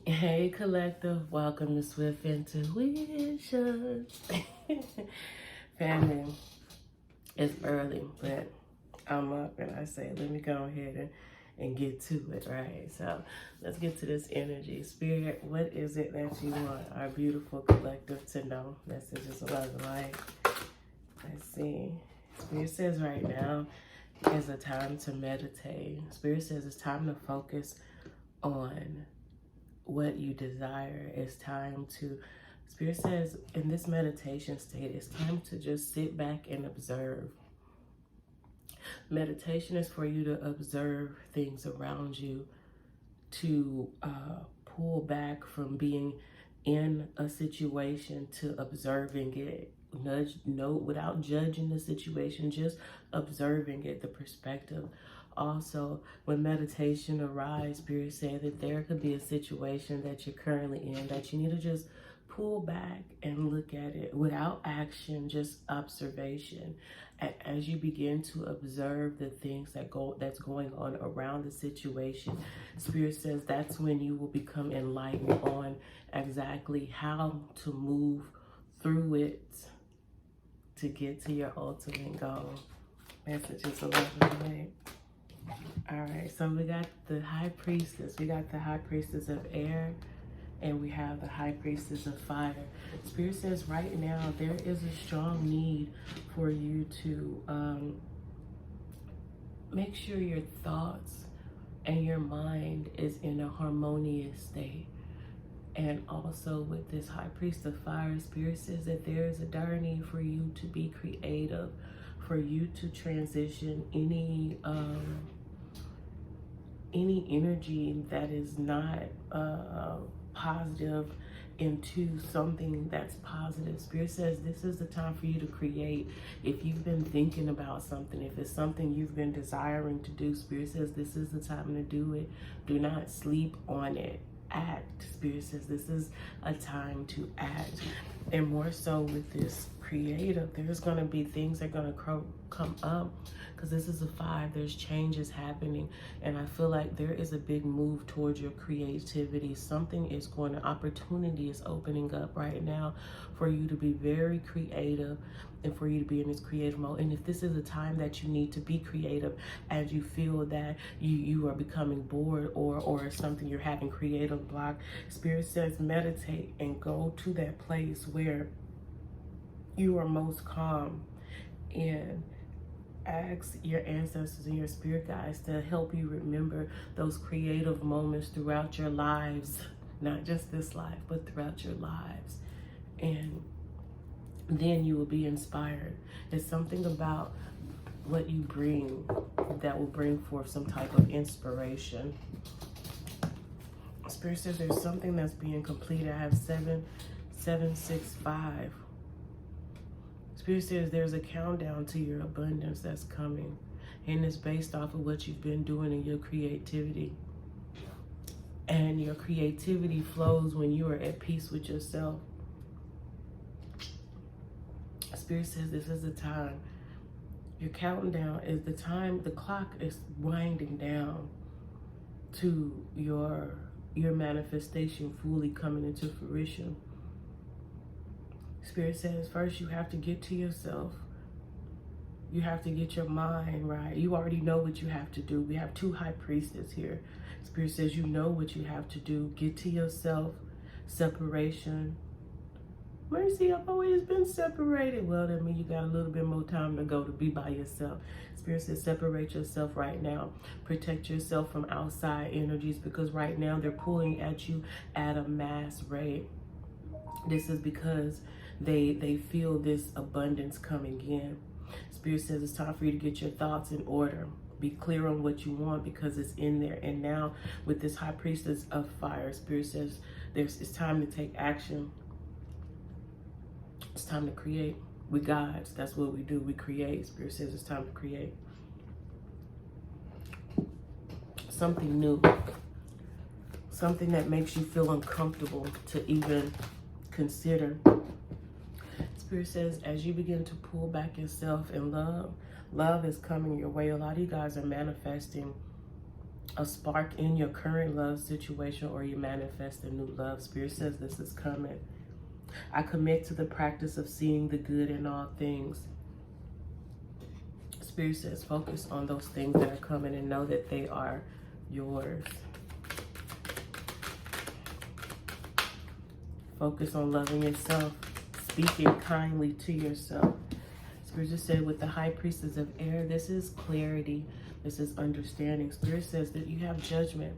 Hey collective, welcome to SwiftIntuitions. Family, it's early, but I'm up and I say, let me go ahead and get to it, right? So let's get to this energy. Spirit, what is it that you want our beautiful collective to know? Messages of love and light. Let's see. Spirit says right now is a time to meditate. Spirit says it's time to focus on what you desire. It's time to, Spirit says in this meditation state, it's time to just sit back and observe. Meditation is for you to observe things around you, to pull back from being in a situation to observing it. Without judging the situation, just observing it, the perspective. Also, when meditation arises, Spirit said that there could be a situation that you're currently in that you need to just pull back and look at it without action, just observation. As you begin to observe the things that's going on around the situation, Spirit says that's when you will become enlightened on exactly how to move through it to get to your ultimate goal. Messages of love and light. All right, so we got the High Priestess. We got the High Priestess of air, and we have the High Priestess of fire. Spirit says right now there is a strong need for you to make sure your thoughts and your mind is in a harmonious state. And also with this High Priest of fire, Spirit says that there is a dire need for you to be creative, for you to transition any energy that is not positive into something that's positive. Spirit says this is the time for you to create. If you've been thinking about something, if it's something you've been desiring to do, Spirit says this is the time to do it. Do not sleep on it. Act. Spirit says this is a time to act. And more so with this creative, there's going to be things that are going to come up, because this is a 5. There's changes happening, and I feel like there is a big move towards your creativity. Something is going to, opportunity is opening up right now for you to be very creative and for you to be in this creative mode. And if this is a time that you need to be creative as you feel that you are becoming bored or something, you're having creative block, Spirit says meditate and go to that place where you are most calm, and ask your ancestors and your spirit guides to help you remember those creative moments throughout your lives, not just this life, but throughout your lives. And then you will be inspired. There's something about what you bring that will bring forth some type of inspiration. Spirit says there's something that's being completed. I have 765. Spirit says there's a countdown to your abundance that's coming, and it's based off of what you've been doing in your creativity. And your creativity flows when you are at peace with yourself. Spirit says this is the time. Your countdown is the time. The clock is winding down to your manifestation fully coming into fruition. Spirit says first you have to get to yourself. You have to get your mind right. You already know what you have to do. We have 2 high priestesses here. Spirit says you know what you have to do. Get to yourself. Separation. Mercy, I've always been separated. Well, that means you got a little bit more time to go to be by yourself. Spirit says separate yourself right now. Protect yourself from outside energies, because right now they're pulling at you at a mass rate. This is because they feel this abundance coming in. Spirit says it's time for you to get your thoughts in order. Be clear on what you want, because it's in there. And now with this High Priestess of fire, Spirit says it's time to take action. It's time to create. We gods, that's what we do. We create. Spirit says it's time to create something new, something that makes you feel uncomfortable to even consider. Spirit says as you begin to pull back yourself in love is coming your way. A lot of you guys are manifesting a spark in your current love situation, or you manifest a new love. Spirit says this is coming. I commit to the practice of seeing the good in all things. Spirit says focus on those things that are coming and know that they are yours. Focus on loving yourself, speaking kindly to yourself. Spirit just said with the high priestess of air, this is clarity. This is understanding. Spirit says that you have judgment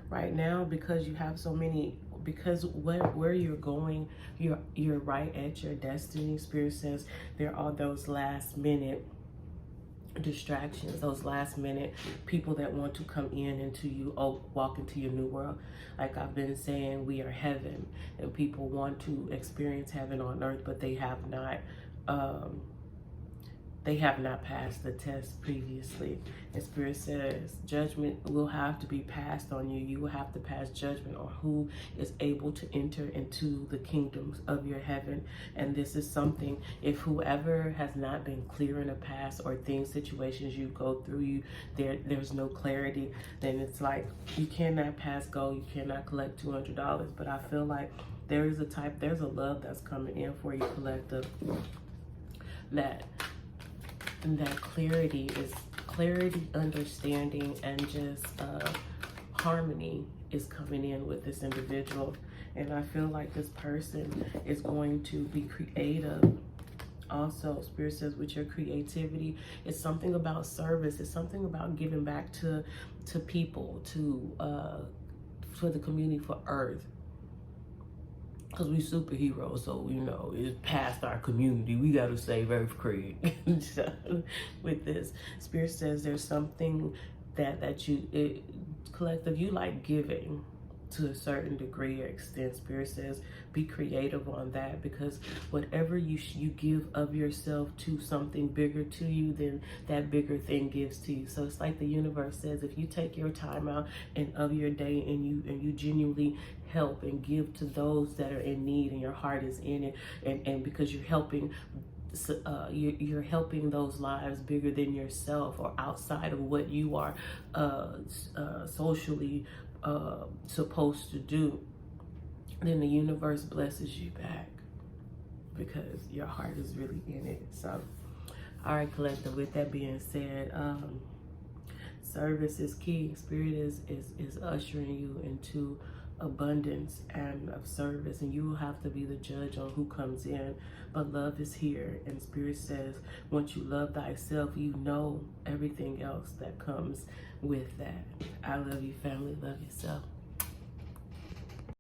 right now because you have so many, because where you're going, you're right at your destiny. Spirit says there are those last minute distractions, those last minute people that want to come into you, walk into your new world. Like I've been saying, we are heaven, and people want to experience heaven on earth, but they have not passed the test previously. And Spirit says judgment will have to be passed on you. You will have to pass judgment on who is able to enter into the kingdoms of your heaven. And this is something, if whoever has not been clear in the past, or things, situations you go through, there's no clarity, then it's like you cannot pass go, you cannot collect $200. But I feel like there's a love that's coming in for you, collective, that clarity is understanding, and just harmony is coming in with this individual. And I feel like this person is going to be creative. Also, Spirit says with your creativity, it's something about service. It's something about giving back to people, for the community, for Earth. Because we superheroes, so, you know, it's past our community. We got to save Earth, Craig. So, with this, Spirit says there's something that you, collective, you like giving to a certain degree or extent. Spirit says be creative on that, because whatever you give of yourself to something bigger to you, then that bigger thing gives to you. So it's like the universe says, if you take your time out and of your day, and you genuinely help and give to those that are in need, and your heart is in it, and because you're helping, you're helping those lives bigger than yourself, or outside of what you are socially supposed to do, then the universe blesses you back, because your heart is really in it. So, all right, collective, with that being said, service is key. Spirit is ushering you into abundance and of service, and you will have to be the judge on who comes in. But love is here, and Spirit says once you love thyself, you know everything else that comes with that. I love you, family. Love yourself.